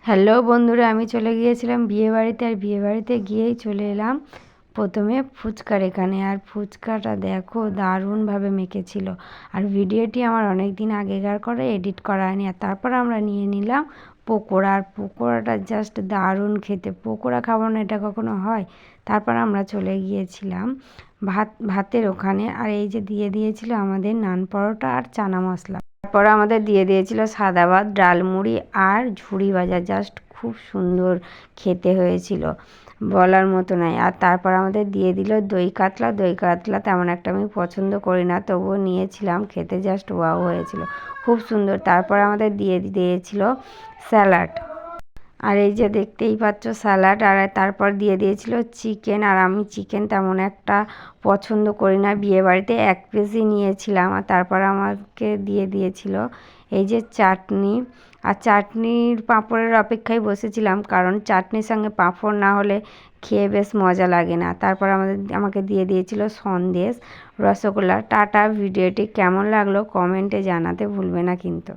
Hello বন্ধুরা, আমি চলে গিয়েছিলাম বিয়েবাড়িতে। আর বিয়েবাড়িতে গিয়েই চলে এলাম প্রথমে ফুচকার এখানে। আর ফুচকাটা দেখো দারুণভাবে মেখেছিল। আর ভিডিওটি আমার অনেক দিন আগেকার করে এডিট করা হয়নি। আর তারপর আমরা নিয়ে নিলাম পকোড়া। আর পকোড়াটা জাস্ট দারুণ খেতে। পকোড়া খাবো না এটা কখনো হয়? তারপর আমরা চলে গিয়েছিলাম ভাতের ওখানে। আর এই যে দিয়ে দিয়েছিল আমাদের নান পরোটা আর চানা মশলা। তারপর আমাদের দিয়ে দিয়েছিল সাদা ভাত, ডালমুড়ি আর ঝুড়ি ভাজা। জাস্ট খুব সুন্দর খেতে হয়েছিল, বলার মতো নয়। আর তারপর আমাদের দিয়ে দিল দই কাতলা। দই কাতলা তেমন একটা আমি পছন্দ করি না, তবুও নিয়েছিলাম, খেতে জাস্ট ওয়াও হয়েছিল, খুব সুন্দর। তারপর আমাদের দিয়ে দিয়েছিল স্যালাড। আর এই যে দেখতেই পাচ্ছ স্যালাড। আর তারপর দিয়ে দিয়েছিল চিকেন। আর আমি চিকেন তেমন একটা পছন্দ করি না, বিয়েবাড়িতে 1 পিসই নিয়েছিলাম। আর তারপর আমাকে দিয়ে দিয়েছিল এই যে চাটনি। আর চাটনির পাঁপড়ের অপেক্ষায় বসেছিলাম, কারণ চাটনির সঙ্গে পাঁপড় না হলে খেয়ে বেশ মজা লাগে না। তারপর আমাকে দিয়ে দিয়েছিল সন্দেশ, রসগোল্লা। টাটা। ভিডিওটি কেমন লাগলো কমেন্টে জানাতে ভুলবে না কিন্তু।